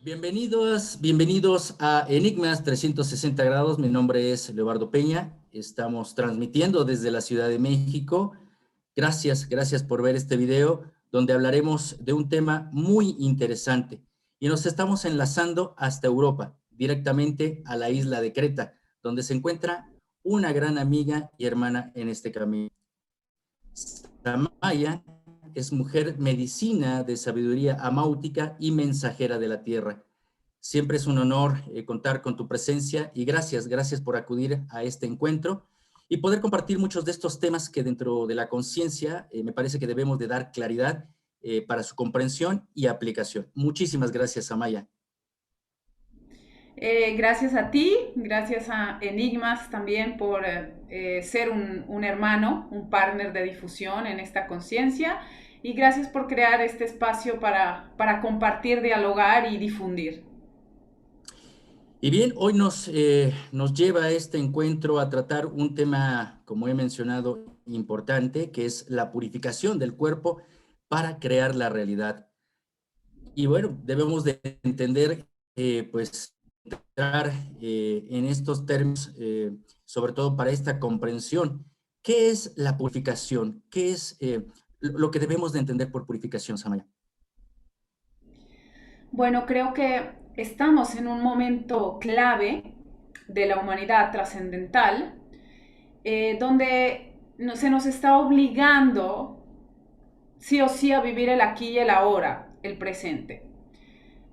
Bienvenidos a Enigmas 360 grados. Mi nombre es Leobardo Peña. Estamos transmitiendo desde la Ciudad de México. Gracias por ver este video donde hablaremos de un tema muy interesante y nos estamos enlazando hasta Europa, directamente a la isla de Creta, donde se encuentra una gran amiga y hermana en este camino. Samaya es mujer medicina de sabiduría amáutica y mensajera de la tierra. Siempre es un honor contar con tu presencia y gracias por acudir a este encuentro y poder compartir muchos de estos temas que dentro de la conciencia me parece que debemos de dar claridad para su comprensión y aplicación. Muchísimas gracias, Amaya. Gracias a ti, gracias a Enigmas también por ser un hermano, un partner de difusión en esta conciencia y gracias por crear este espacio para compartir, dialogar y difundir. Y bien, hoy nos lleva a este encuentro a tratar un tema, como he mencionado, importante, que es la purificación del cuerpo para crear la realidad. Y bueno, debemos de entender, pues, entrar en estos términos, sobre todo para esta comprensión. ¿Qué es la purificación? ¿Qué es lo que debemos de entender por purificación, Samaya? Bueno, creo que estamos en un momento clave de la humanidad trascendental, donde se nos está obligando sí o sí a vivir el aquí y el ahora, el presente.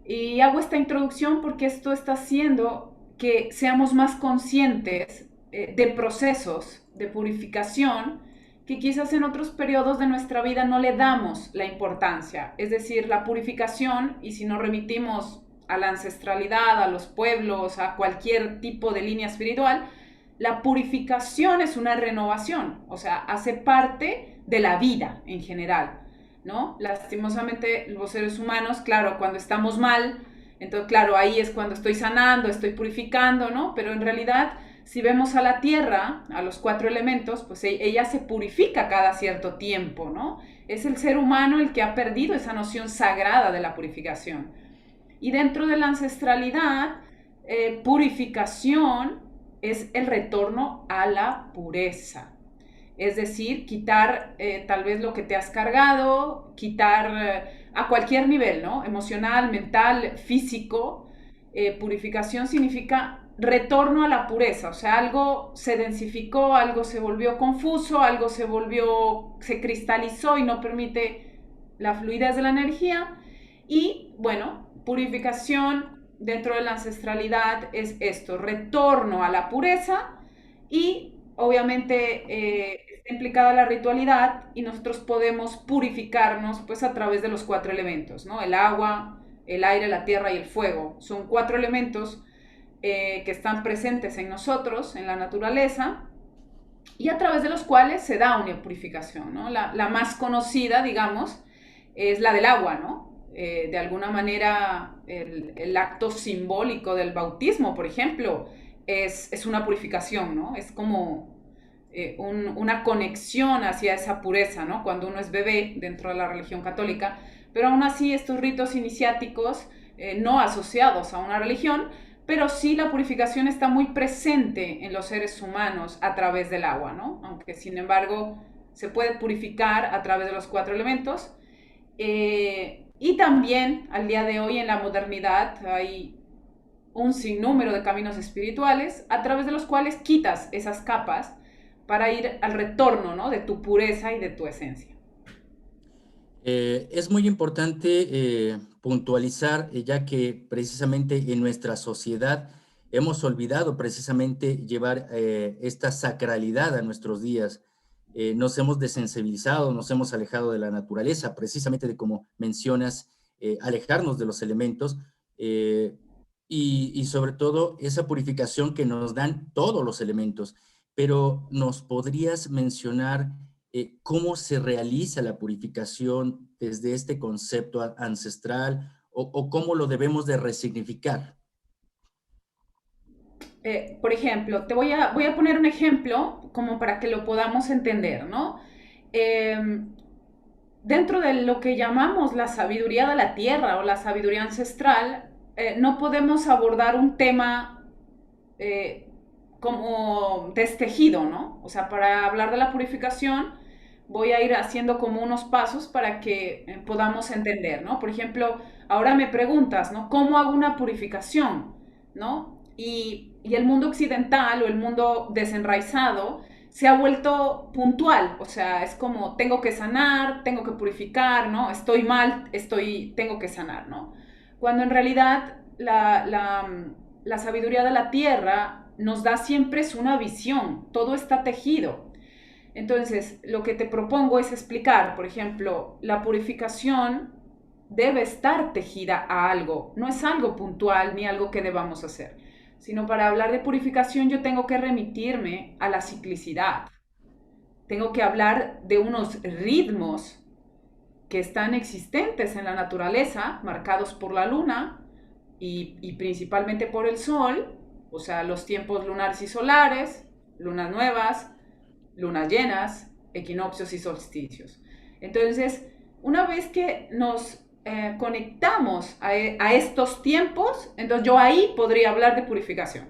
Y hago esta introducción porque esto está haciendo que seamos más conscientes de procesos de purificación que quizás en otros periodos de nuestra vida no le damos la importancia. Es decir, la purificación, y si nos remitimos a la ancestralidad, a los pueblos, a cualquier tipo de línea espiritual, la purificación es una renovación, o sea, hace parte de la vida en general. ¿No? Lastimosamente los seres humanos, claro, cuando estamos mal, entonces claro, ahí es cuando estoy sanando, estoy purificando, ¿no? Pero en realidad, si vemos a la tierra, a los cuatro elementos, pues ella se purifica cada cierto tiempo, ¿no? Es el ser humano el que ha perdido esa noción sagrada de la purificación. Y dentro de la ancestralidad, purificación es el retorno a la pureza. Es decir, quitar tal vez lo que te has cargado, quitar a cualquier nivel, ¿no? Emocional, mental, físico. Purificación significa retorno a la pureza, o sea, algo se densificó, algo se volvió confuso, algo se cristalizó y no permite la fluidez de la energía. Y bueno, purificación dentro de la ancestralidad es esto, retorno a la pureza y obviamente está implicada la ritualidad y nosotros podemos purificarnos pues a través de los cuatro elementos, ¿no? El agua, el aire, la tierra y el fuego. Son cuatro elementos que están presentes en nosotros, en la naturaleza, y a través de los cuales se da una purificación, ¿no? La más conocida, digamos, es la del agua, ¿no? De alguna manera, el acto simbólico del bautismo, por ejemplo, es una purificación, ¿no? Es como una conexión hacia esa pureza, ¿no? Cuando uno es bebé dentro de la religión católica, pero aún así estos ritos iniciáticos no asociados a una religión, pero sí la purificación está muy presente en los seres humanos a través del agua, ¿no? Aunque sin embargo se puede purificar a través de los cuatro elementos. Y también al día de hoy en la modernidad hay un sinnúmero de caminos espirituales a través de los cuales quitas esas capas para ir al retorno, ¿no? De tu pureza y de tu esencia. Es muy importante puntualizar, ya que precisamente en nuestra sociedad hemos olvidado precisamente llevar esta sacralidad a nuestros días. Nos hemos desensibilizado, nos hemos alejado de la naturaleza, precisamente de como mencionas, alejarnos de los elementos eh, y sobre todo esa purificación que nos dan todos los elementos. Pero ¿nos podrías mencionar cómo se realiza la purificación desde este concepto ancestral o cómo lo debemos de resignificar? Por ejemplo, voy a poner un ejemplo como para que lo podamos entender, ¿no? Eh, Dentro de lo que llamamos la sabiduría de la tierra o la sabiduría ancestral, no podemos abordar un tema eh, como destejido, ¿no? O sea, para hablar de la purificación voy a ir haciendo como unos pasos para que podamos entender, ¿no? Por ejemplo, ahora me preguntas, ¿no? ¿Cómo hago una purificación? ¿No? Y el mundo occidental o el mundo desenraizado se ha vuelto puntual, o sea, es como tengo que sanar, tengo que purificar, ¿no? Estoy mal, tengo que sanar, ¿no? Cuando en realidad la sabiduría de la tierra nos da siempre es una visión, todo está tejido. Entonces, lo que te propongo es explicar, por ejemplo, la purificación debe estar tejida a algo, no es algo puntual ni algo que debamos hacer, sino para hablar de purificación yo tengo que remitirme a la ciclicidad, tengo que hablar de unos ritmos que están existentes en la naturaleza, marcados por la luna y principalmente por el sol, o sea, los tiempos lunares y solares, lunas nuevas, lunas llenas, equinoccios y solsticios. Entonces, una vez que nos conectamos a estos tiempos, entonces yo ahí podría hablar de purificación.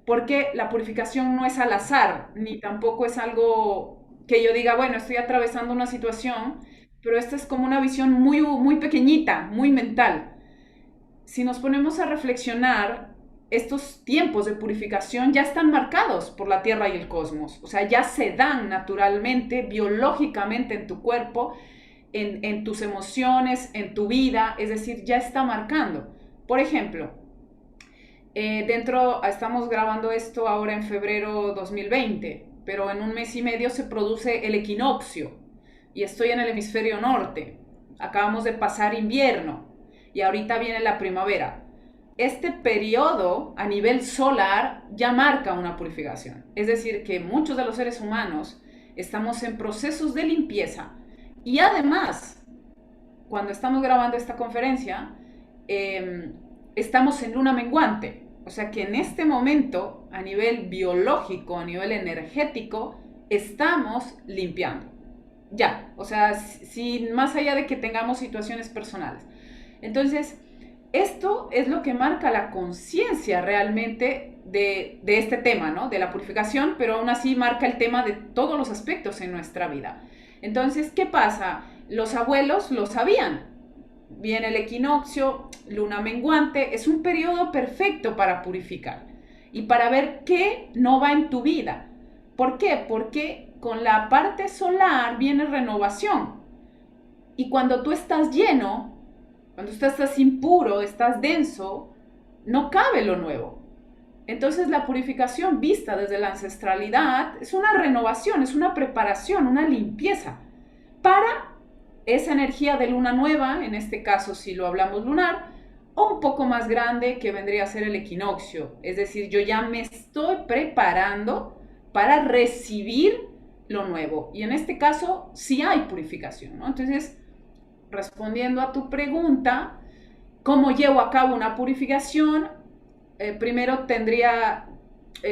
Porque la purificación no es al azar, ni tampoco es algo que yo diga, bueno, estoy atravesando una situación, pero esta es como una visión muy, muy pequeñita, muy mental. Si nos ponemos a reflexionar, estos tiempos de purificación ya están marcados por la Tierra y el cosmos. O sea, ya se dan naturalmente, biológicamente en tu cuerpo, en tus emociones, en tu vida. Es decir, ya está marcando. Por ejemplo, estamos grabando esto ahora en febrero 2020, pero en un mes y medio se produce el equinoccio y estoy en el hemisferio norte. Acabamos de pasar invierno y ahorita viene la primavera. Este periodo a nivel solar ya marca una purificación. Es decir, que muchos de los seres humanos estamos en procesos de limpieza y además, cuando estamos grabando esta conferencia, estamos en luna menguante. O sea que en este momento, a nivel biológico, a nivel energético, estamos limpiando. Ya, o sea, sin más allá de que tengamos situaciones personales. Entonces, esto es lo que marca la conciencia realmente de este tema, ¿no? De la purificación, pero aún así marca el tema de todos los aspectos en nuestra vida. Entonces, ¿qué pasa? Los abuelos lo sabían. Viene el equinoccio, luna menguante, es un periodo perfecto para purificar y para ver qué no va en tu vida. ¿Por qué? Porque con la parte solar viene renovación. Y cuando tú estás lleno, cuando tú estás impuro, estás denso, no cabe lo nuevo. Entonces la purificación vista desde la ancestralidad es una renovación, es una preparación, una limpieza para esa energía de luna nueva, en este caso si lo hablamos lunar, o un poco más grande que vendría a ser el equinoccio. Es decir, yo ya me estoy preparando para recibir lo nuevo. Y en este caso sí hay purificación, ¿no? Entonces, respondiendo a tu pregunta, ¿cómo llevo a cabo una purificación? Primero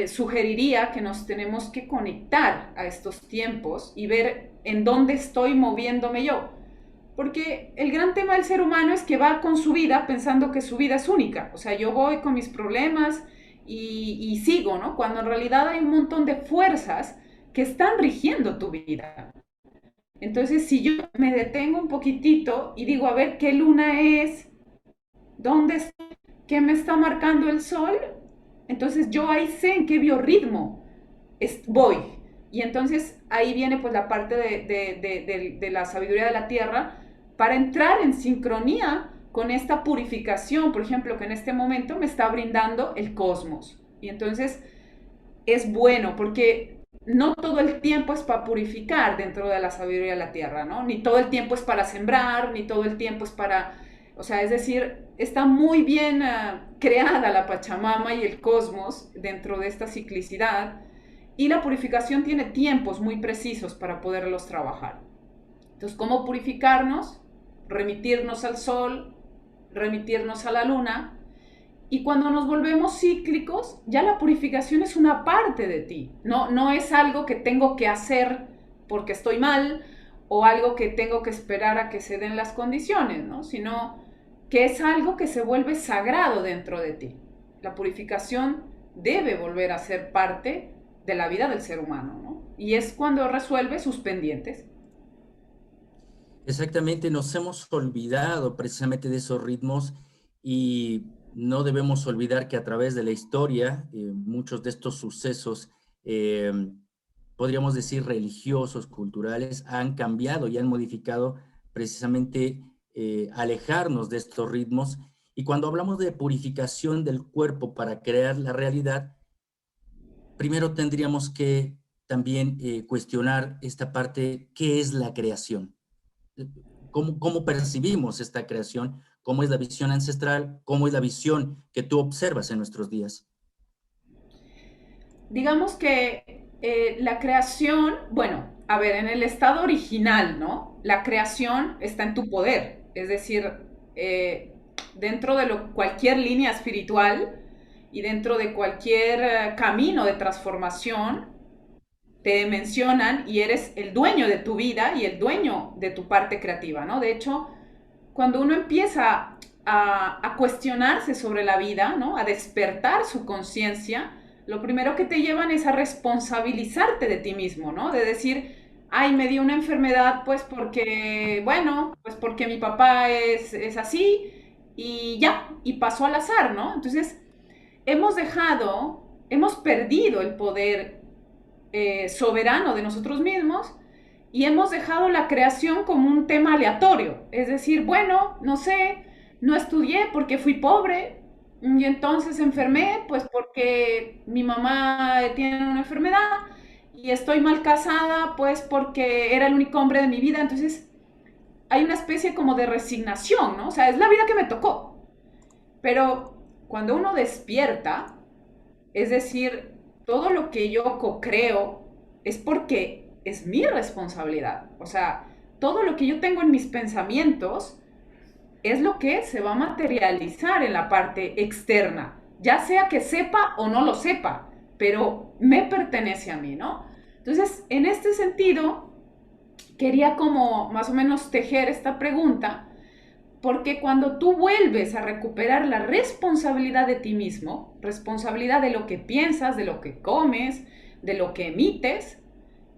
sugeriría que nos tenemos que conectar a estos tiempos y ver en dónde estoy moviéndome yo. Porque el gran tema del ser humano es que va con su vida pensando que su vida es única. O sea, yo voy con mis problemas y sigo, ¿no? Cuando en realidad hay un montón de fuerzas que están rigiendo tu vida. Entonces, si yo me detengo un poquitito y digo, a ver, ¿qué luna es? ¿Dónde estoy? ¿Qué me está marcando el sol? Entonces yo ahí sé en qué biorritmo voy. Y entonces ahí viene pues la parte de la sabiduría de la tierra para entrar en sincronía con esta purificación, por ejemplo, que en este momento me está brindando el cosmos. Y entonces es bueno porque no todo el tiempo es para purificar dentro de la sabiduría de la tierra, ¿no? Ni todo el tiempo es para sembrar, ni todo el tiempo es para... O sea, es decir, está muy bien creada la Pachamama y el cosmos dentro de esta ciclicidad y la purificación tiene tiempos muy precisos para poderlos trabajar. Entonces, ¿cómo purificarnos? Remitirnos al sol, remitirnos a la luna. Y cuando nos volvemos cíclicos, ya la purificación es una parte de ti. No es algo que tengo que hacer porque estoy mal o algo que tengo que esperar a que se den las condiciones, ¿no? Sino que es algo que se vuelve sagrado dentro de ti. La purificación debe volver a ser parte de la vida del ser humano, ¿no? Y es cuando resuelve sus pendientes. Exactamente, nos hemos olvidado precisamente de esos ritmos y no debemos olvidar que a través de la historia, muchos de estos sucesos, eh, podríamos decir religiosos, culturales, han cambiado y han modificado precisamente alejarnos de estos ritmos. Y cuando hablamos de purificación del cuerpo para crear la realidad, primero tendríamos que también cuestionar esta parte, ¿qué es la creación? ¿Cómo percibimos esta creación? ¿Cómo es la visión ancestral? ¿Cómo es la visión que tú observas en nuestros días? Digamos que la creación, bueno, a ver, en el estado original, ¿no? La creación está en tu poder, es decir, eh, dentro de cualquier línea espiritual y dentro de cualquier camino de transformación, te mencionan y eres el dueño de tu vida y el dueño de tu parte creativa, ¿no? De hecho, cuando uno empieza a cuestionarse sobre la vida, ¿no? A despertar su conciencia, lo primero que te llevan es a responsabilizarte de ti mismo, ¿no? De decir, ay, me dio una enfermedad pues porque, bueno, pues porque mi papá es así y ya, y pasó al azar, ¿no? Entonces, hemos perdido el poder soberano de nosotros mismos y hemos dejado la creación como un tema aleatorio. Es decir, bueno, no sé, no estudié porque fui pobre y entonces enfermé, pues porque mi mamá tiene una enfermedad y estoy mal casada, pues porque era el único hombre de mi vida. Entonces hay una especie como de resignación, ¿no? O sea, es la vida que me tocó. Pero cuando uno despierta, es decir, todo lo que yo co-creo es porque es mi responsabilidad. O sea, todo lo que yo tengo en mis pensamientos es lo que se va a materializar en la parte externa, ya sea que sepa o no lo sepa, pero me pertenece a mí, ¿no? Entonces, en este sentido, quería como más o menos tejer esta pregunta porque cuando tú vuelves a recuperar la responsabilidad de ti mismo, responsabilidad de lo que piensas, de lo que comes, de lo que emites,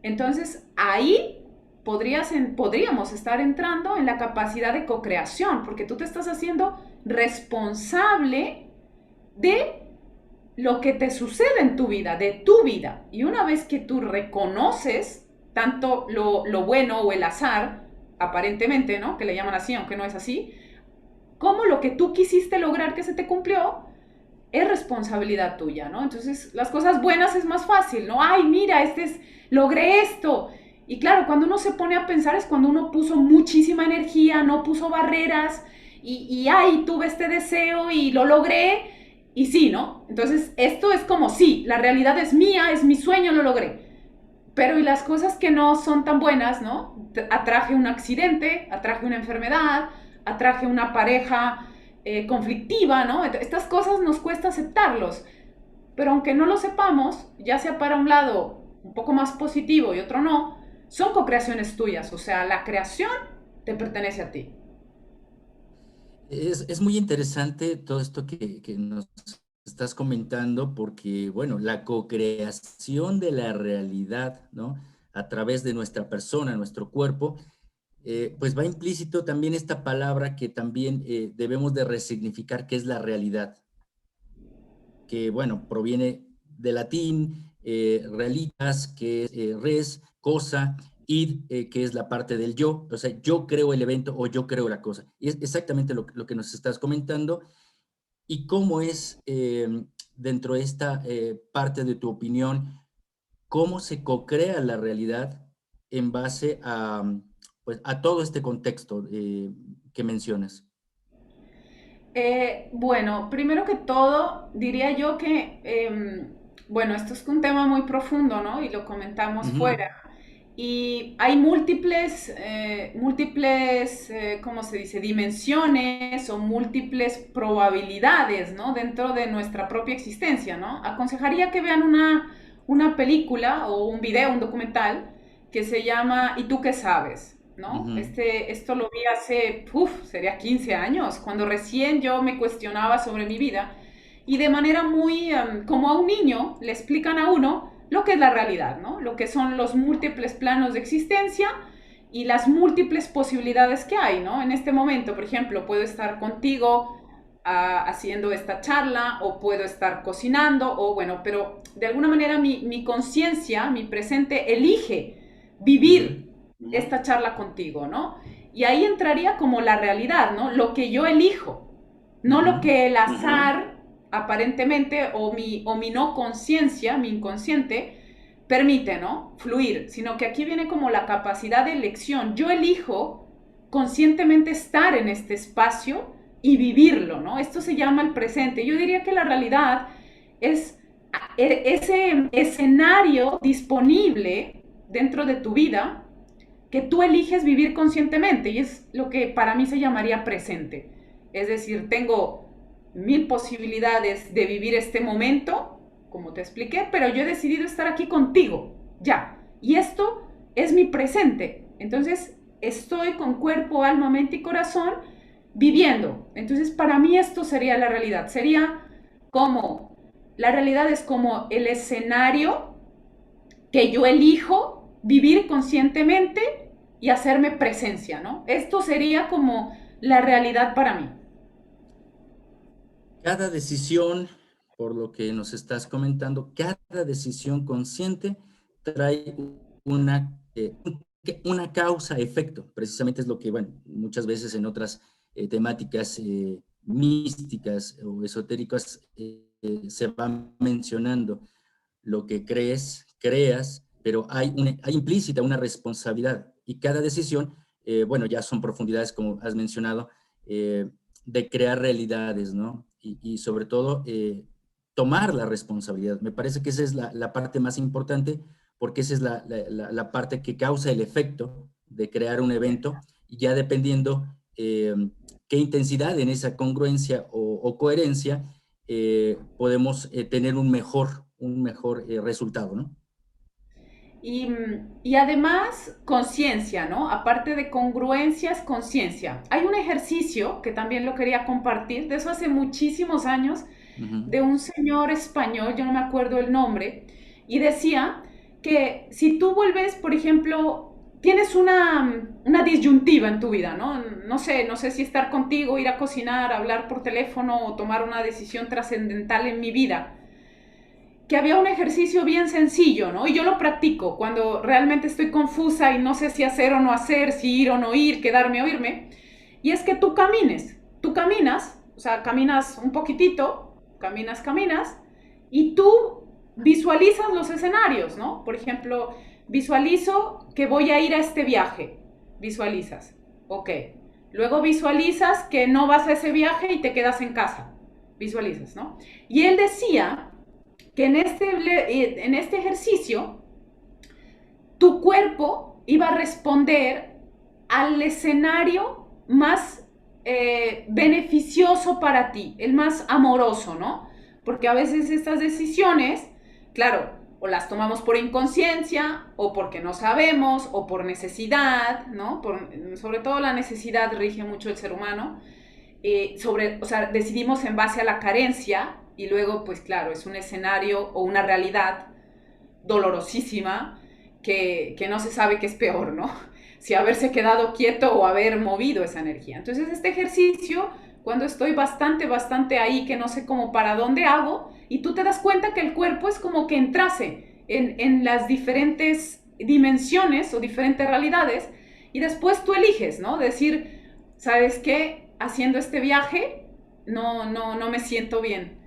entonces ahí podríamos estar entrando en la capacidad de co-creación, porque tú te estás haciendo responsable de lo que te sucede en tu vida, de tu vida. Y una vez que tú reconoces tanto lo bueno o el azar, aparentemente, ¿no? Que le llaman así, aunque no es así, como lo que tú quisiste lograr que se te cumplió es responsabilidad tuya, ¿no? Entonces, las cosas buenas es más fácil, ¿no? Ay, mira, logré esto. Y claro, cuando uno se pone a pensar es cuando uno puso muchísima energía, no puso barreras ay, tuve este deseo y lo logré y sí, ¿no? Entonces, esto es como sí, la realidad es mía, es mi sueño, lo logré. Pero y las cosas que no son tan buenas, ¿no? Atraje un accidente, atraje una enfermedad, atraje una pareja conflictiva, ¿no? Estas cosas nos cuesta aceptarlos. Pero aunque no lo sepamos, ya sea para un lado un poco más positivo y otro no, son co-creaciones tuyas. O sea, la creación te pertenece a ti. Es muy interesante todo esto que nos estás comentando porque, bueno, la co-creación de la realidad, ¿no? A través de nuestra persona, nuestro cuerpo, pues va implícito también esta palabra que también debemos de resignificar, que es la realidad, que, bueno, proviene del latín, realitas, que es res, cosa, id, que es la parte del yo, o sea, yo creo el evento o yo creo la cosa. Y es exactamente lo que nos estás comentando y cómo es dentro de esta parte de tu opinión, cómo se co-crea la realidad en base a, pues, a todo este contexto que mencionas. Bueno, primero que todo, diría yo que, bueno, esto es un tema muy profundo, ¿no? Y lo comentamos Ujú. fuera. Y hay múltiples, ¿cómo se dice? Dimensiones o múltiples probabilidades, ¿no? Dentro de nuestra propia existencia, ¿no? Aconsejaría que vean una película o un video, un documental, que se llama ¿Y tú qué sabes? ¿no? Ujú, Esto lo vi hace, sería 15 años, cuando recién yo me cuestionaba sobre mi vida y de manera muy, como a un niño, le explican a uno lo que es la realidad, ¿no? Lo que son los múltiples planos de existencia y las múltiples posibilidades que hay, ¿no? En este momento, por ejemplo, puedo estar contigo haciendo esta charla o puedo estar cocinando o bueno, pero de alguna manera mi conciencia, mi presente, elige ujú, vivir esta charla contigo, ¿no? Y ahí entraría como la realidad, ¿no? Lo que yo elijo, no lo ujú. que el azar, aparentemente, o mi no conciencia, mi inconsciente, permite, ¿no? Fluir, sino que aquí viene como la capacidad de elección. Yo elijo conscientemente estar en este espacio y vivirlo, ¿no? Esto se llama el presente. Yo diría que la realidad es ese escenario disponible dentro de tu vida que tú eliges vivir conscientemente y es lo que para mí se llamaría presente. Es decir, tengo mil posibilidades de vivir este momento, como te expliqué, pero yo he decidido estar aquí contigo, ya. Y esto es mi presente. Entonces, estoy con cuerpo, alma, mente y corazón viviendo. Entonces, para mí esto sería la realidad. Sería como, la realidad es como el escenario que yo elijo vivir conscientemente y hacerme presencia, ¿no? Esto sería como la realidad para mí. Cada decisión, por lo que nos estás comentando, cada decisión consciente trae una, una causa-efecto. Precisamente es lo que, bueno, muchas veces en otras temáticas místicas o esotéricas se va mencionando. Lo que crees, creas, pero hay implícita una responsabilidad y cada decisión, bueno, ya son profundidades como has mencionado, de crear realidades, ¿no? Y sobre todo, tomar la responsabilidad. Me parece que esa es la parte más importante porque esa es la parte que causa el efecto de crear un evento y ya dependiendo qué intensidad en esa congruencia o coherencia podemos tener un mejor resultado, ¿no? Y además, conciencia, ¿no? Aparte de congruencia, es conciencia. Hay un ejercicio que también lo quería compartir, de eso hace muchísimos años, Uh -huh. de un señor español, yo no me acuerdo el nombre, y decía que si tú vuelves, por ejemplo, tienes una disyuntiva en tu vida, ¿no? No sé si estar contigo, ir a cocinar, hablar por teléfono o tomar una decisión trascendental en mi vida, que había un ejercicio bien sencillo, ¿no? Y yo lo practico cuando realmente estoy confusa y no sé si hacer o no hacer, si ir o no ir, quedarme o irme. Y es que tú caminas, o sea, caminas un poquitito, caminas, y tú visualizas los escenarios, ¿no? Por ejemplo, visualizo que voy a ir a este viaje, visualizas, ok. Luego visualizas que no vas a ese viaje y te quedas en casa, visualizas, ¿no? Y él decía que en este ejercicio tu cuerpo iba a responder al escenario más beneficioso para ti, el más amoroso, ¿no? Porque a veces estas decisiones, claro, o las tomamos por inconsciencia, o porque no sabemos, o por necesidad, ¿no? Sobre todo la necesidad rige mucho el ser humano, o sea, decidimos en base a la carencia y luego, pues claro, es un escenario o una realidad dolorosísima que no se sabe qué es peor, ¿no? Si haberse quedado quieto o haber movido esa energía. Entonces, este ejercicio, cuando estoy bastante ahí, que no sé cómo para dónde hago, y tú te das cuenta que el cuerpo es como que entrase en las diferentes dimensiones o diferentes realidades, y después tú eliges, ¿no? Decir, ¿sabes qué? Haciendo este viaje, no me siento bien,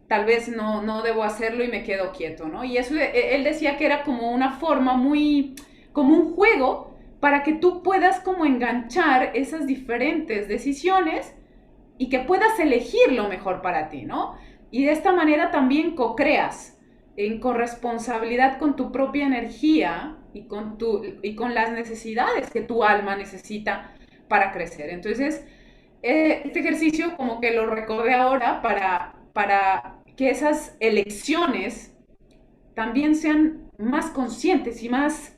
tal vez no debo hacerlo y me quedo quieto, ¿no? Y eso él decía que era como una forma muy, como un juego para que tú puedas como enganchar esas diferentes decisiones y que puedas elegir lo mejor para ti, ¿no? Y de esta manera también co-creas en corresponsabilidad con tu propia energía y con las necesidades que tu alma necesita para crecer. Entonces, este ejercicio como que lo recordé ahora para que esas elecciones también sean más conscientes y más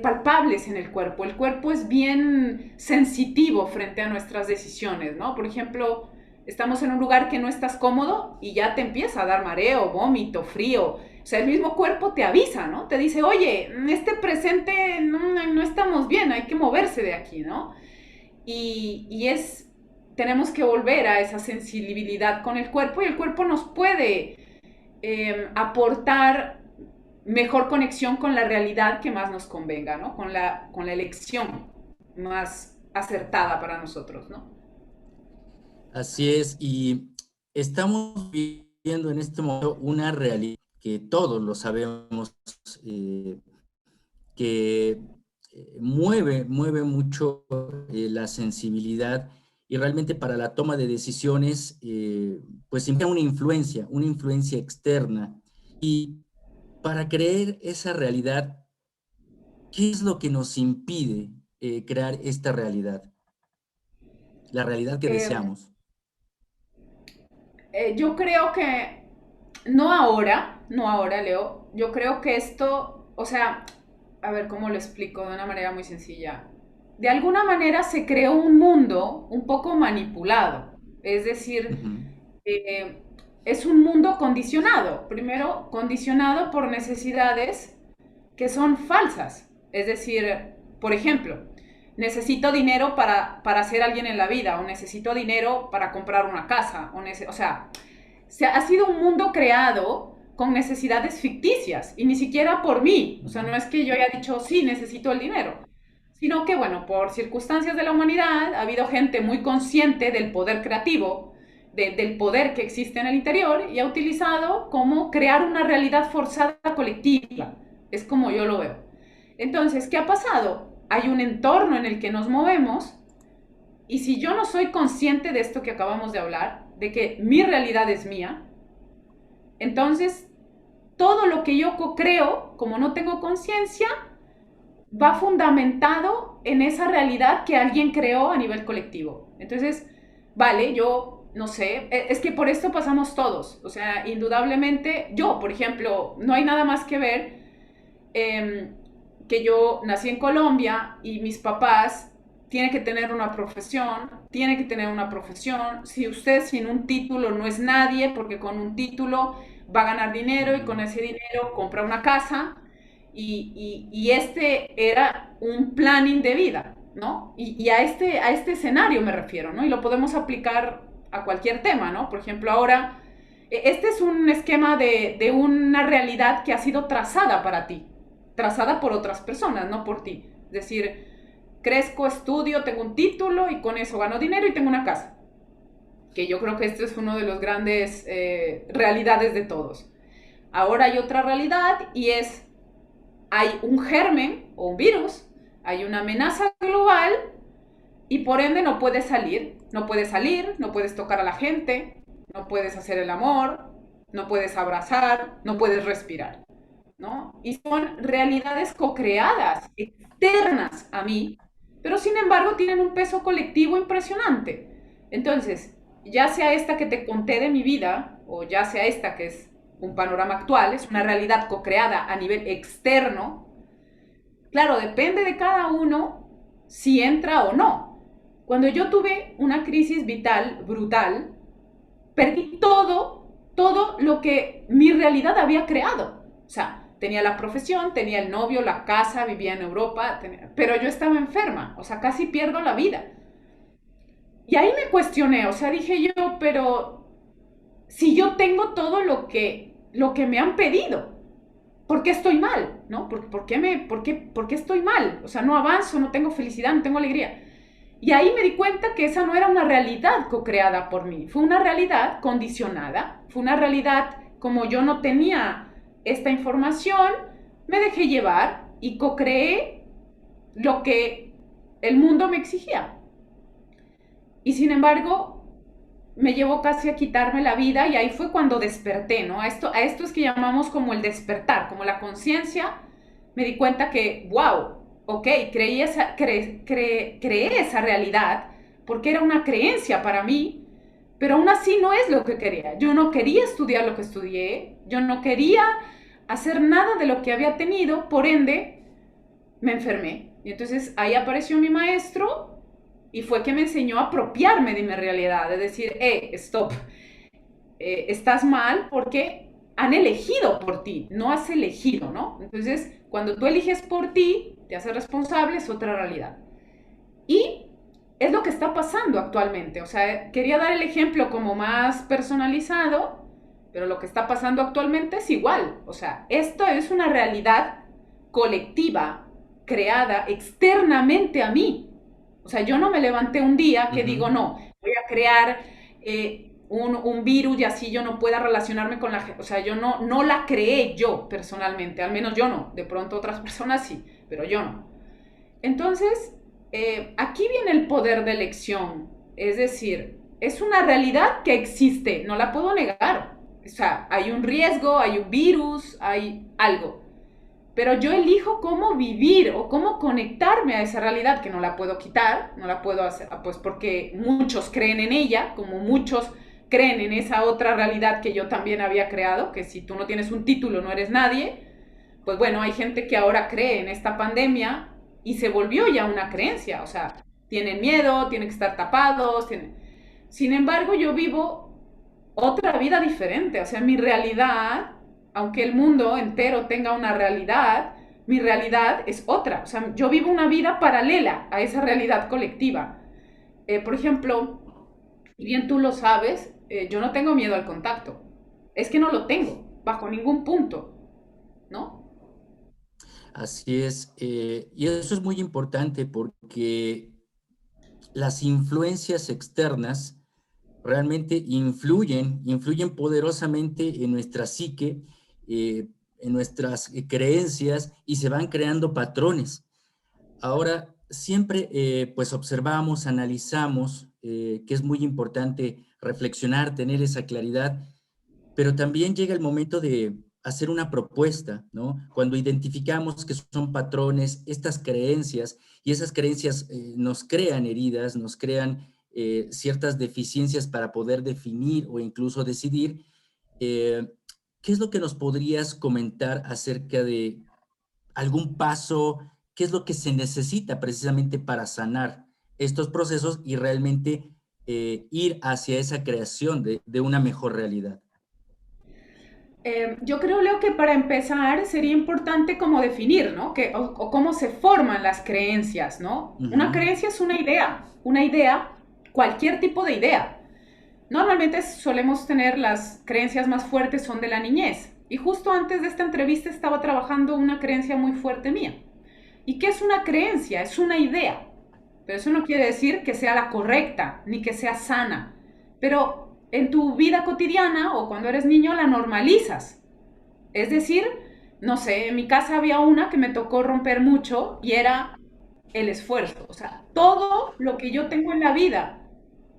palpables en el cuerpo. El cuerpo es bien sensitivo frente a nuestras decisiones, ¿no? Por ejemplo, estamos en un lugar que no estás cómodo y ya te empieza a dar mareo, vómito, frío. O sea, el mismo cuerpo te avisa, ¿no? Te dice, oye, este presente no estamos bien, hay que moverse de aquí, ¿no? Tenemos que volver a esa sensibilidad con el cuerpo y el cuerpo nos puede aportar mejor conexión con la realidad que más nos convenga, ¿no? Con la elección más acertada para nosotros, ¿no? Así es, y estamos viviendo en este momento una realidad que todos lo sabemos, eh, que mueve mucho la sensibilidad y realmente para la toma de decisiones, pues implica una influencia externa. Y para creer esa realidad, ¿qué es lo que nos impide crear esta realidad? La realidad que Eh, deseamos. yo creo que, no ahora, Leo, yo creo que esto, o sea, a ver cómo lo explico de una manera muy sencilla. De alguna manera se creó un mundo un poco manipulado, es decir, Ujú. eh, es un mundo condicionado, primero condicionado por necesidades que son falsas. Es decir, por ejemplo, necesito dinero para ser alguien en la vida, o necesito dinero para comprar una casa, o sea, ha sido un mundo creado con necesidades ficticias y ni siquiera por mí. O sea, no es que yo haya dicho, sí, necesito el dinero, sino que, bueno, por circunstancias de la humanidad ha habido gente muy consciente del poder creativo, del poder que existe en el interior y ha utilizado como crear una realidad forzada colectiva. Es como yo lo veo. Entonces, ¿qué ha pasado? Hay un entorno en el que nos movemos y si yo no soy consciente de esto que acabamos de hablar, de que mi realidad es mía, entonces todo lo que yo creo, como no tengo conciencia, va fundamentado en esa realidad que alguien creó a nivel colectivo. Entonces, vale, yo no sé, es que por esto pasamos todos. O sea, indudablemente, yo, por ejemplo, no hay nada más que ver que yo nací en Colombia y mis papás tienen que tener una profesión, tienen que tener una profesión. Si usted sin un título no es nadie, porque con un título va a ganar dinero y con Ujú. ese dinero compra una casa y este era un planning de vida, ¿no? Y a este escenario me refiero, ¿no? Y lo podemos aplicar a cualquier tema, ¿no? Por ejemplo, ahora, este es un esquema de una realidad que ha sido trazada para ti, trazada por otras personas, no por ti. Es decir, crezco, estudio, tengo un título y con eso gano dinero y tengo una casa. Que yo creo que este es uno de los grandes realidades de todos. Ahora hay otra realidad y es, hay un germen o un virus, hay una amenaza global y por ende no puedes salir. No puedes salir, no puedes tocar a la gente, no puedes hacer el amor, no puedes abrazar, no puedes respirar, ¿no? Y son realidades co-creadas, externas a mí, pero sin embargo tienen un peso colectivo impresionante. Entonces, ya sea esta que te conté de mi vida, o ya sea esta que es un panorama actual, es una realidad co-creada a nivel externo, claro, depende de cada uno si entra o no. Cuando yo tuve una crisis vital brutal, perdí todo lo que mi realidad había creado. O sea, tenía la profesión, tenía el novio, la casa, vivía en Europa, pero yo estaba enferma, o sea, casi pierdo la vida. Y ahí me cuestioné, o sea, dije yo, pero si yo tengo todo lo que me han pedido, ¿por qué estoy mal? ¿No? ¿Por qué estoy mal? O sea, no avanzo, no tengo felicidad, no tengo alegría. Y ahí me di cuenta que esa no era una realidad co-creada por mí, fue una realidad condicionada, fue una realidad como yo no tenía esta información, me dejé llevar y co-creé lo que el mundo me exigía. Y sin embargo, me llevó casi a quitarme la vida y ahí fue cuando desperté, ¿no? A esto es que llamamos como el despertar, como la conciencia. Me di cuenta que, wow, ok, creé esa realidad porque era una creencia para mí, pero aún así no es lo que quería. Yo no quería estudiar lo que estudié, yo no quería hacer nada de lo que había tenido, por ende, me enfermé. Y entonces ahí apareció mi maestro y fue que me enseñó a apropiarme de mi realidad, de decir, stop, estás mal porque han elegido por ti, no has elegido, ¿no? Entonces, cuando tú eliges por ti, te haces responsable, es otra realidad. Y es lo que está pasando actualmente. O sea, quería dar el ejemplo como más personalizado, pero lo que está pasando actualmente es igual. O sea, esto es una realidad colectiva creada externamente a mí. O sea, yo no me levanté un día que Ujú. digo, no, voy a crear un virus y así yo no pueda relacionarme con la gente. O sea, yo no la creé yo personalmente, al menos yo no. De pronto otras personas sí, pero yo no. Entonces, aquí viene el poder de elección. Es decir, es una realidad que existe, no la puedo negar. O sea, hay un riesgo, hay un virus, hay algo. Pero yo elijo cómo vivir o cómo conectarme a esa realidad que no la puedo quitar, no la puedo hacer, pues porque muchos creen en ella, como muchos creen en esa otra realidad que yo también había creado, que si tú no tienes un título no eres nadie. Pues bueno, hay gente que ahora cree en esta pandemia y se volvió ya una creencia, o sea, tienen miedo, tienen que estar tapados, tienen... Sin embargo, yo vivo otra vida diferente, o sea, mi realidad, aunque el mundo entero tenga una realidad, mi realidad es otra, o sea, yo vivo una vida paralela a esa realidad colectiva. Por ejemplo, y bien tú lo sabes, yo no tengo miedo al contacto, es que no lo tengo, bajo ningún punto, ¿no? Así es, y eso es muy importante porque las influencias externas realmente influyen poderosamente en nuestra psique, en nuestras creencias y se van creando patrones. Ahora, siempre pues observamos, analizamos, que es muy importante reflexionar, tener esa claridad, pero también llega el momento de hacer una propuesta, ¿no? Cuando identificamos que son patrones, estas creencias, y esas creencias nos crean heridas, nos crean ciertas deficiencias para poder definir o incluso decidir, eh, ¿qué es lo que nos podrías comentar acerca de algún paso? ¿Qué es lo que se necesita precisamente para sanar estos procesos y realmente ir hacia esa creación de una mejor realidad? Yo creo, Leo, que para empezar sería importante como definir, ¿no? O cómo se forman las creencias, ¿no? Una Ujú. creencia es una idea, cualquier tipo de idea. Normalmente solemos tener las creencias más fuertes son de la niñez. Y justo antes de esta entrevista estaba trabajando una creencia muy fuerte mía. ¿Y qué es una creencia? Es una idea. Pero eso no quiere decir que sea la correcta, ni que sea sana. Pero en tu vida cotidiana o cuando eres niño la normalizas. Es decir, no sé, en mi casa había una que me tocó romper mucho y era el esfuerzo. O sea, todo lo que yo tengo en la vida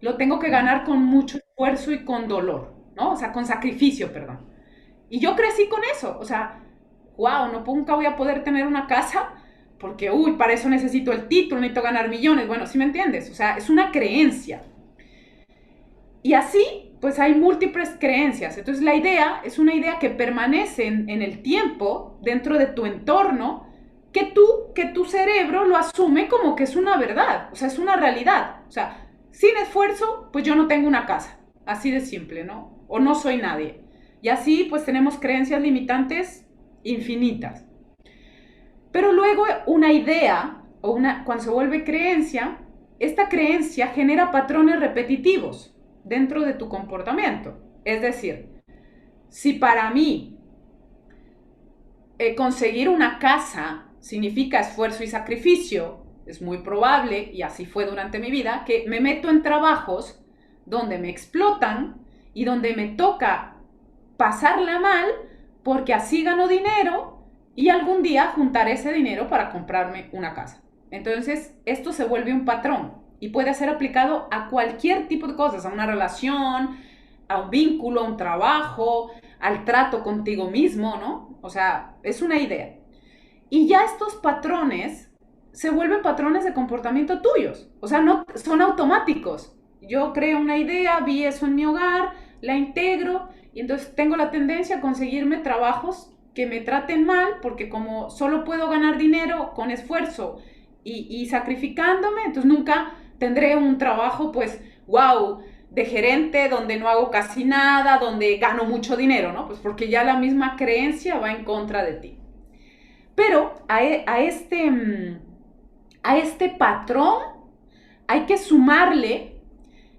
lo tengo que ganar con mucho esfuerzo y con dolor, ¿no? O sea, con sacrificio, perdón. Y yo crecí con eso. O sea, wow, no nunca voy a poder tener una casa porque, uy, para eso necesito el título, necesito ganar millones. Bueno, ¿sí me entiendes? O sea, es una creencia. Y así, pues hay múltiples creencias. Entonces la idea es una idea que permanece en el tiempo, dentro de tu entorno, que tu cerebro lo asume como que es una verdad, o sea, es una realidad. O sea, sin esfuerzo, pues yo no tengo una casa. Así de simple, ¿no? O no soy nadie. Y así, pues tenemos creencias limitantes infinitas. Pero luego una idea, cuando se vuelve creencia, esta creencia genera patrones repetitivos dentro de tu comportamiento. Es decir, si para mí conseguir una casa significa esfuerzo y sacrificio, es muy probable, y así fue durante mi vida, que me meto en trabajos donde me explotan y donde me toca pasarla mal porque así gano dinero y algún día juntaré ese dinero para comprarme una casa. Entonces, esto se vuelve un patrón y puede ser aplicado a cualquier tipo de cosas, a una relación, a un vínculo, a un trabajo, al trato contigo mismo, ¿no? O sea, es una idea. Y ya estos patrones se vuelven patrones de comportamiento tuyos. O sea, no son automáticos. Yo creo una idea, vi eso en mi hogar, la integro y entonces tengo la tendencia a conseguirme trabajos que me traten mal, porque como solo puedo ganar dinero con esfuerzo y sacrificándome, entonces nunca tendré un trabajo, pues, wow, de gerente, donde no hago casi nada, donde gano mucho dinero, ¿no? Pues porque ya la misma creencia va en contra de ti. Pero a este patrón hay que sumarle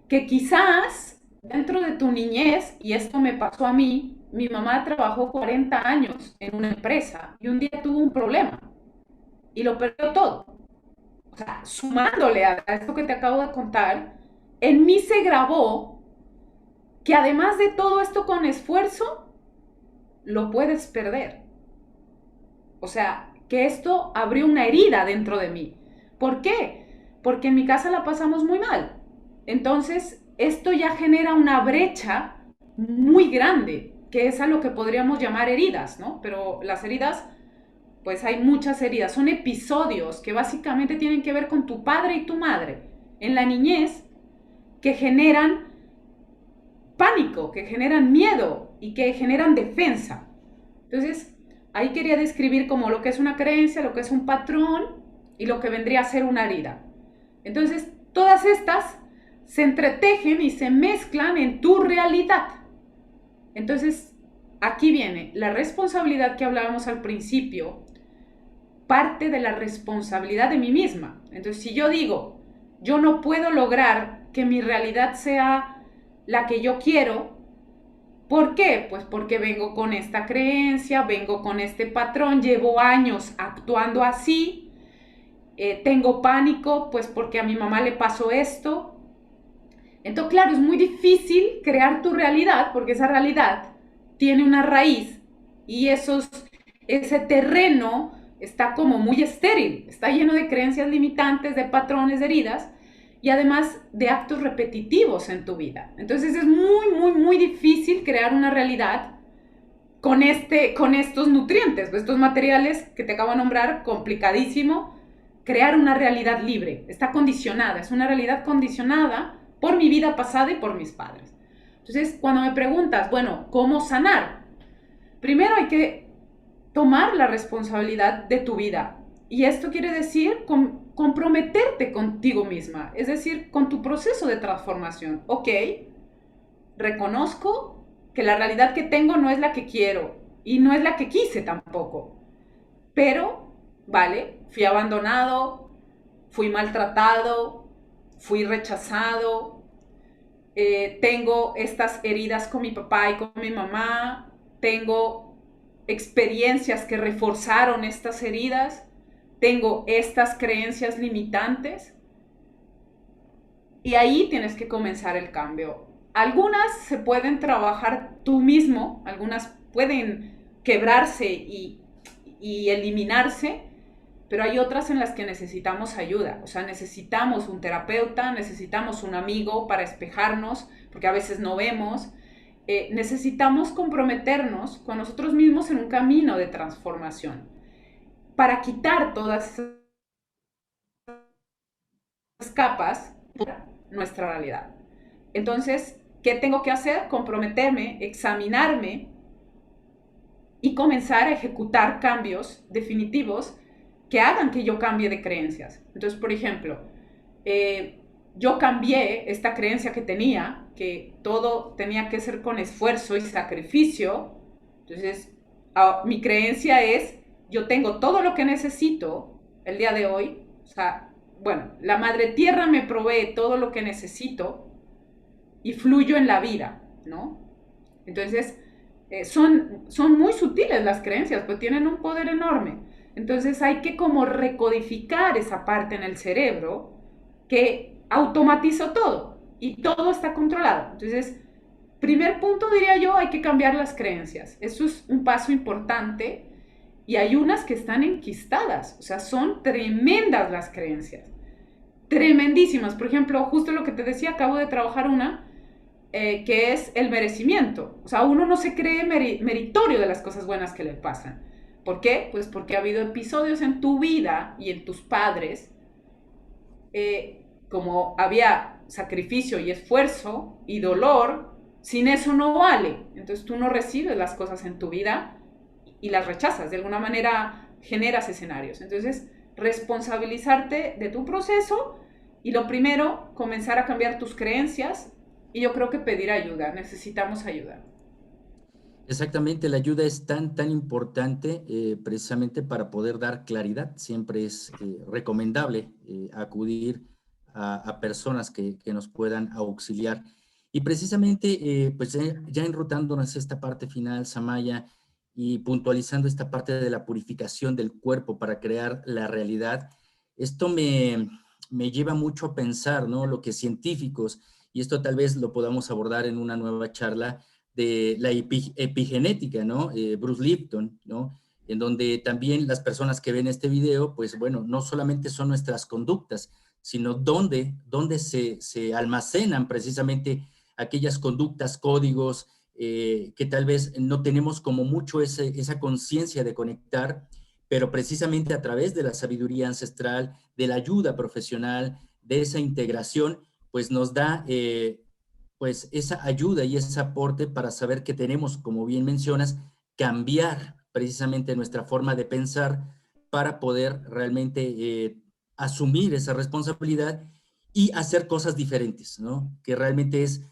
que quizás dentro de tu niñez, y esto me pasó a mí, mi mamá trabajó 40 años en una empresa y un día tuvo un problema y lo perdió todo. O sea, sumándole a esto que te acabo de contar, en mí se grabó que además de todo esto con esfuerzo, lo puedes perder. O sea, que esto abrió una herida dentro de mí. ¿Por qué? Porque en mi casa la pasamos muy mal. Entonces, esto ya genera una brecha muy grande, que es a lo que podríamos llamar heridas, ¿no? Pero las heridas, pues hay muchas heridas. Son episodios que básicamente tienen que ver con tu padre y tu madre en la niñez, que generan pánico, que generan miedo y que generan defensa. Entonces, ahí quería describir como lo que es una creencia, lo que es un patrón y lo que vendría a ser una herida. Entonces, todas estas se entretejen y se mezclan en tu realidad. Entonces, aquí viene la responsabilidad que hablábamos al principio, parte de la responsabilidad de mí misma. Entonces, si yo digo, yo no puedo lograr que mi realidad sea la que yo quiero, ¿por qué? Pues porque vengo con esta creencia, vengo con este patrón, llevo años actuando así, tengo pánico, pues porque a mi mamá le pasó esto. Entonces, claro, es muy difícil crear tu realidad porque esa realidad tiene una raíz y ese terreno está como muy estéril, está lleno de creencias limitantes, de patrones, de heridas y además de actos repetitivos en tu vida. Entonces es muy, muy, muy difícil crear una realidad con estos nutrientes, estos materiales que te acabo de nombrar, complicadísimo crear una realidad libre, está condicionada, es una realidad condicionada por mi vida pasada y por mis padres. Entonces, cuando me preguntas, bueno, ¿cómo sanar? Primero hay que tomar la responsabilidad de tu vida. Y esto quiere decir comprometerte contigo misma, es decir, con tu proceso de transformación. Ok, reconozco que la realidad que tengo no es la que quiero y no es la que quise tampoco. Pero, vale, fui abandonado, fui maltratado, fui rechazado, tengo estas heridas con mi papá y con mi mamá, tengo experiencias que reforzaron estas heridas, tengo estas creencias limitantes y ahí tienes que comenzar el cambio. Algunas se pueden trabajar tú mismo, algunas pueden quebrarse y eliminarse, pero hay otras en las que necesitamos ayuda, o sea, necesitamos un terapeuta, necesitamos un amigo para espejarnos, porque a veces no vemos, necesitamos comprometernos con nosotros mismos en un camino de transformación para quitar todas esas capas de nuestra realidad. Entonces, ¿qué tengo que hacer? Comprometerme, examinarme y comenzar a ejecutar cambios definitivos que hagan que yo cambie de creencias. Entonces, por ejemplo, yo cambié esta creencia que tenía, que todo tenía que ser con esfuerzo y sacrificio. Entonces, mi creencia es, yo tengo todo lo que necesito el día de hoy. O sea, bueno, la madre tierra me provee todo lo que necesito y fluyo en la vida, ¿no? Entonces, son muy sutiles las creencias, pero tienen un poder enorme. Entonces hay que como recodificar esa parte en el cerebro que automatizó todo y todo está controlado. Entonces, primer punto diría yo, hay que cambiar las creencias. Eso es un paso importante y hay unas que están enquistadas, o sea, son tremendas las creencias, tremendísimas. Por ejemplo, justo lo que te decía, acabo de trabajar una que es el merecimiento. O sea, uno no se cree meritorio de las cosas buenas que le pasan. ¿Por qué? Pues porque ha habido episodios en tu vida y en tus padres, como había sacrificio y esfuerzo y dolor, sin eso no vale. Entonces tú no recibes las cosas en tu vida y las rechazas, de alguna manera generas escenarios. Entonces, responsabilizarte de tu proceso y lo primero, comenzar a cambiar tus creencias y yo creo que pedir ayuda, necesitamos ayuda. Exactamente, la ayuda es tan importante precisamente para poder dar claridad. Siempre es recomendable acudir a personas que nos puedan auxiliar. Y precisamente, pues ya enrutándonos a esta parte final, Samaya, y puntualizando esta parte de la purificación del cuerpo para crear la realidad, esto me lleva mucho a pensar, ¿no? Lo que científicos, y esto tal vez lo podamos abordar en una nueva charla, de la epigenética, ¿no? Bruce Lipton, ¿no? En donde también las personas que ven este video, pues bueno, no solamente son nuestras conductas, sino dónde se almacenan precisamente aquellas conductas, códigos, que tal vez no tenemos como mucho esa conciencia de conectar, pero precisamente a través de la sabiduría ancestral, de la ayuda profesional, de esa integración, pues nos da pues esa ayuda y ese aporte para saber que tenemos, como bien mencionas, cambiar precisamente nuestra forma de pensar para poder realmente asumir esa responsabilidad y hacer cosas diferentes, ¿no? Que realmente es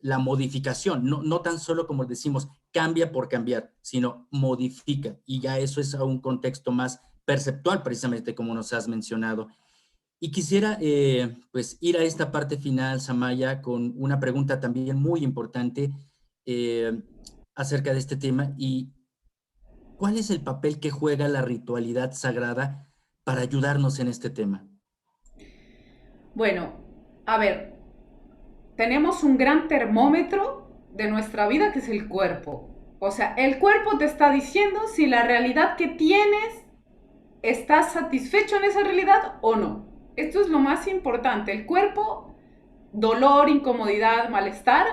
la modificación, no tan solo como decimos, cambia por cambiar, sino modifica. Y ya eso es a un contexto más perceptual, precisamente como nos has mencionado. Y quisiera pues ir a esta parte final, Samaya, con una pregunta también muy importante eh, acerca de este tema. ¿Y cuál es el papel que juega la ritualidad sagrada para ayudarnos en este tema? Bueno, a ver, tenemos un gran termómetro de nuestra vida que es el cuerpo. O sea, el cuerpo te está diciendo si la realidad que tienes estás satisfecho en esa realidad o no. Esto es lo más importante. El cuerpo, dolor, incomodidad, malestar,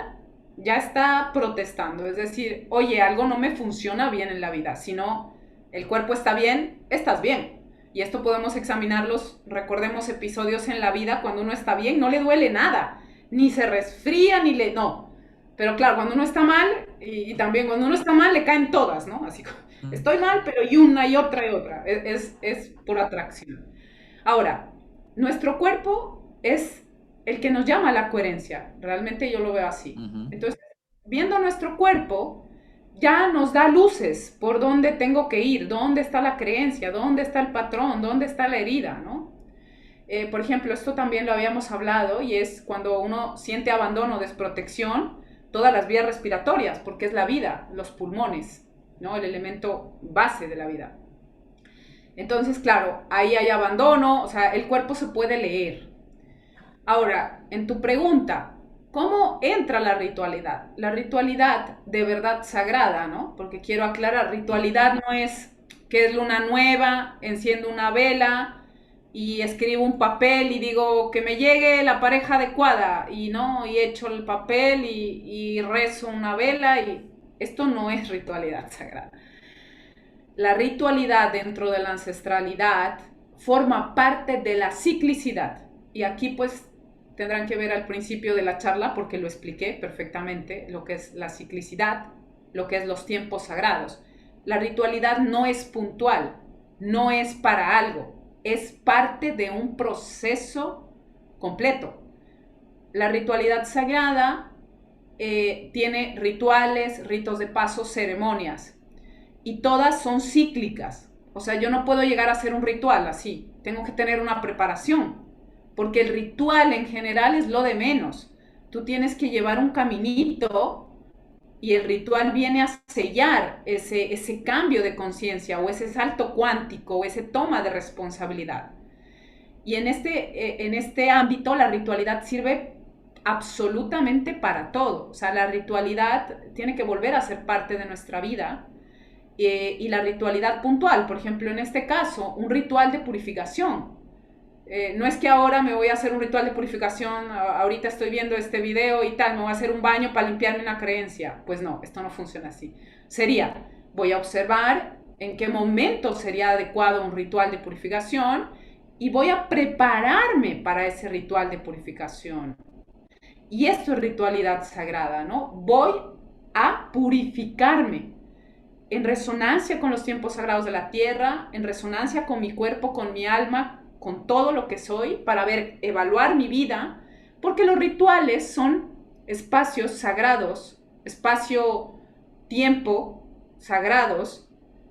ya está protestando. Es decir, oye, algo no me funciona bien en la vida. Si no, el cuerpo está bien, estás bien. Y esto podemos examinarlos, recordemos episodios en la vida, cuando uno está bien, no le duele nada, ni se resfría, ni le... No. Pero claro, cuando uno está mal, y también cuando uno está mal, le caen todas, ¿no? Así como, estoy mal, pero y una y otra y otra. Es por atracción. Ahora, nuestro cuerpo es el que nos llama a la coherencia. Realmente yo lo veo así. Ujú. Entonces, viendo nuestro cuerpo, ya nos da luces por dónde tengo que ir, dónde está la creencia, dónde está el patrón, dónde está la herida, ¿no? Por ejemplo, esto también lo habíamos hablado y es cuando uno siente abandono, desprotección, todas las vías respiratorias, porque es la vida, los pulmones, ¿no? El elemento base de la vida. Entonces, claro, ahí hay abandono, o sea, el cuerpo se puede leer. Ahora, en tu pregunta, ¿cómo entra la ritualidad? La ritualidad de verdad sagrada, ¿no? Porque quiero aclarar, ritualidad no es que es luna nueva, enciendo una vela y escribo un papel y digo que me llegue la pareja adecuada y no, y echo el papel y rezo una vela y esto no es ritualidad sagrada. La ritualidad dentro de la ancestralidad forma parte de la ciclicidad. Y aquí pues tendrán que ver al principio de la charla porque lo expliqué perfectamente, lo que es la ciclicidad, lo que es los tiempos sagrados. La ritualidad no es puntual, no es para algo, es parte de un proceso completo. La ritualidad sagrada tiene rituales, ritos de paso, ceremonias y todas son cíclicas. O sea, yo no puedo llegar a hacer un ritual así. Tengo que tener una preparación. Porque el ritual en general es lo de menos. Tú tienes que llevar un caminito y el ritual viene a sellar ese cambio de conciencia o ese salto cuántico o ese toma de responsabilidad. Y en este ámbito la ritualidad sirve absolutamente para todo. O sea, la ritualidad tiene que volver a ser parte de nuestra vida y la ritualidad puntual, por ejemplo, en este caso, un ritual de purificación. No es que ahora me voy a hacer un ritual de purificación, ahorita estoy viendo este video y tal, me voy a hacer un baño para limpiarme una creencia. Pues no, esto no funciona así. Sería, voy a observar en qué momento sería adecuado un ritual de purificación y voy a prepararme para ese ritual de purificación. Y esto es ritualidad sagrada, ¿no? Voy a purificarme. en resonancia con los tiempos sagrados de la tierra, en resonancia con mi cuerpo, con mi alma, con todo lo que soy, para evaluar mi vida, porque los rituales son espacios sagrados, espacio-tiempo sagrados,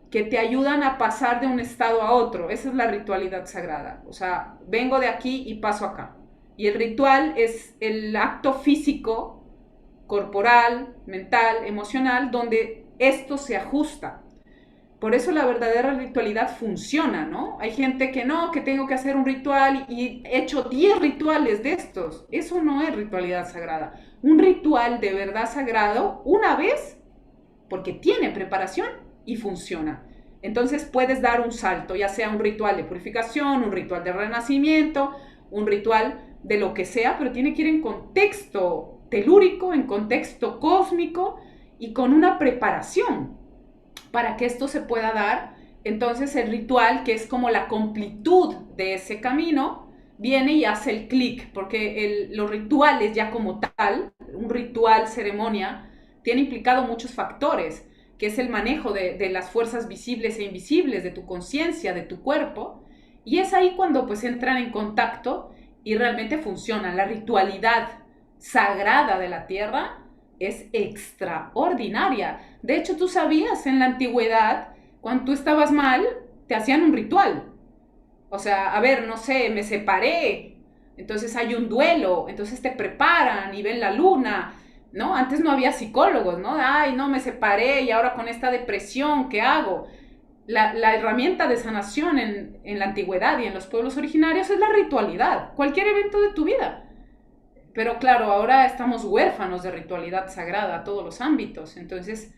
que te ayudan a pasar de un estado a otro. Esa es la ritualidad sagrada. O sea, vengo de aquí y paso acá. Y el ritual es el acto físico, corporal, mental, emocional, donde esto se ajusta. Por eso la verdadera ritualidad funciona, ¿no? Hay gente que no, que tengo que hacer un ritual y he hecho 10 rituales de estos. Eso no es ritualidad sagrada. Un ritual de verdad sagrado, una vez, porque tiene preparación y funciona. Entonces puedes dar un salto, ya sea un ritual de purificación, un ritual de renacimiento, un ritual de lo que sea, pero tiene que ir en contexto telúrico, en contexto cósmico y con una preparación para que esto se pueda dar. Entonces el ritual, que es como la completud de ese camino, viene y hace el clic, porque los rituales ya como tal, un ritual, ceremonia, tiene implicado muchos factores, que es el manejo de las fuerzas visibles e invisibles, de tu conciencia, de tu cuerpo, y es ahí cuando pues entran en contacto y realmente funcionan. La ritualidad sagrada de la tierra es extraordinaria. De hecho, tú sabías en la antigüedad, cuando tú estabas mal, te hacían un ritual. O sea, a ver, no sé, me separé, entonces hay un duelo, entonces te preparan y ven la luna, ¿no? Antes no había psicólogos, ¿no? Ay, no, me separé y ahora con esta depresión, ¿qué hago? La herramienta de sanación en la antigüedad y en los pueblos originarios es la ritualidad, cualquier evento de tu vida. Pero claro, ahora estamos huérfanos de ritualidad sagrada a todos los ámbitos, entonces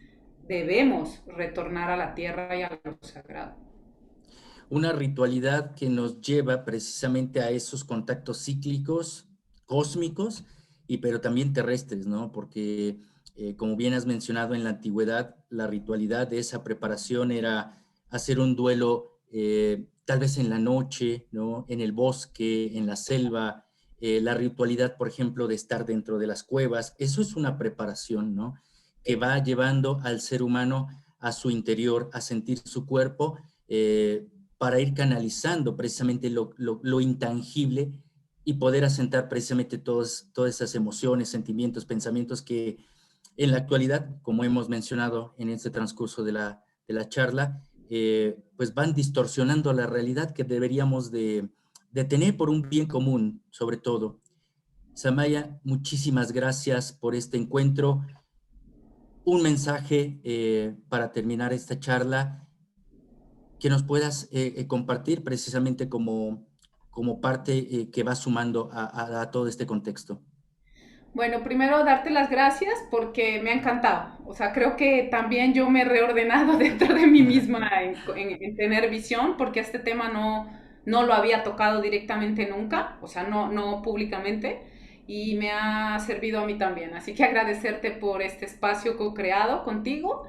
debemos retornar a la tierra y a lo sagrado. Una ritualidad que nos lleva precisamente a esos contactos cíclicos, cósmicos, y pero también terrestres, ¿no? Porque, como bien has mencionado, en la antigüedad, la ritualidad de esa preparación era hacer un duelo, tal vez en la noche, ¿no? En el bosque, en la selva, la ritualidad, por ejemplo, de estar dentro de las cuevas. Eso es una preparación, ¿no? Que va llevando al ser humano a su interior, a sentir su cuerpo, para ir canalizando precisamente lo intangible y poder asentar precisamente todas esas emociones, sentimientos, pensamientos que en la actualidad, como hemos mencionado en este transcurso de la charla, pues van distorsionando la realidad que deberíamos de tener por un bien común, sobre todo. Samaya, muchísimas gracias por este encuentro. Un mensaje para terminar esta charla que nos puedas compartir precisamente como parte que va sumando a todo este contexto. Bueno, primero darte las gracias porque me ha encantado. O sea, creo que también yo me he reordenado dentro de mí misma en tener visión, porque este tema no lo había tocado directamente nunca, o sea, no públicamente, y me ha servido a mí también. Así que agradecerte por este espacio co-creado contigo.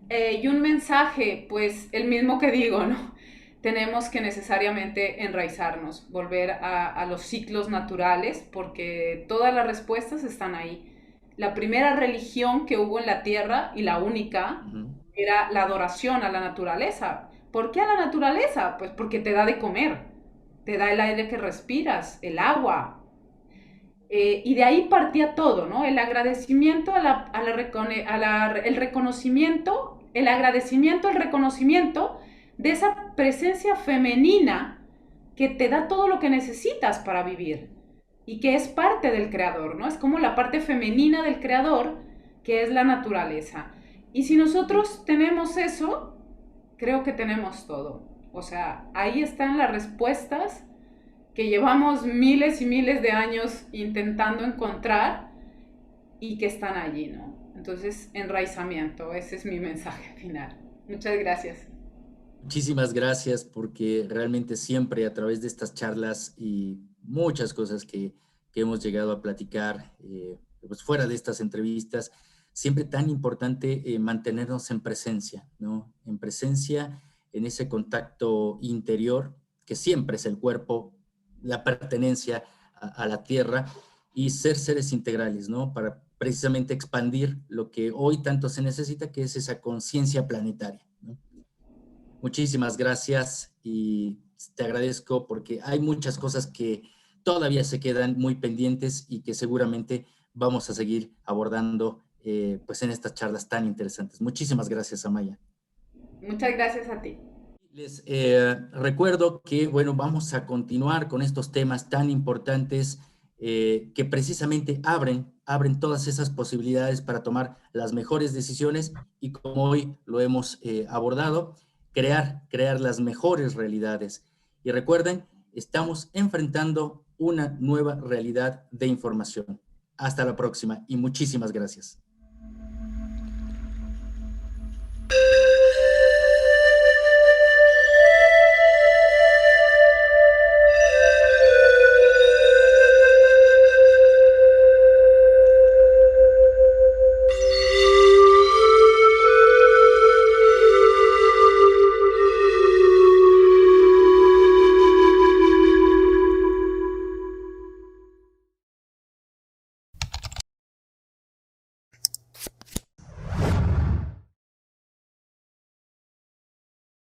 Y un mensaje, pues el mismo que digo, ¿no? Tenemos que necesariamente enraizarnos, volver a los ciclos naturales, porque todas las respuestas están ahí. La primera religión que hubo en la tierra, y la única, Ujú. era la adoración a la naturaleza. ¿Por qué a la naturaleza? Pues porque te da de comer, te da el aire que respiras, el agua, y de ahí partía todo, ¿no? El agradecimiento, el reconocimiento, el agradecimiento, el reconocimiento de esa presencia femenina que te da todo lo que necesitas para vivir y que es parte del creador, ¿no? Es como la parte femenina del creador, que es la naturaleza. Y si nosotros tenemos eso, creo que tenemos todo. O sea, ahí están las respuestas que llevamos miles y miles de años intentando encontrar y que están allí, ¿no? Entonces, enraizamiento, ese es mi mensaje final. Muchas gracias. Muchísimas gracias porque realmente siempre a través de estas charlas y muchas cosas que hemos llegado a platicar, pues fuera de estas entrevistas, siempre tan importante mantenernos en presencia, ¿no? En presencia, en ese contacto interior, que siempre es el cuerpo, la pertenencia a la tierra y ser seres integrales, ¿no? precisamente expandir lo que hoy tanto se necesita, que es esa conciencia planetaria, ¿no? Muchísimas gracias y te agradezco porque hay muchas cosas que todavía se quedan muy pendientes y que seguramente vamos a seguir abordando pues en estas charlas tan interesantes. Muchísimas gracias, Amaya. Muchas gracias a ti. Les recuerdo que, bueno, vamos a continuar con estos temas tan importantes que precisamente abren todas esas posibilidades para tomar las mejores decisiones y como hoy lo hemos abordado, crear las mejores realidades. Y recuerden, estamos enfrentando una nueva realidad de información. Hasta la próxima y muchísimas gracias.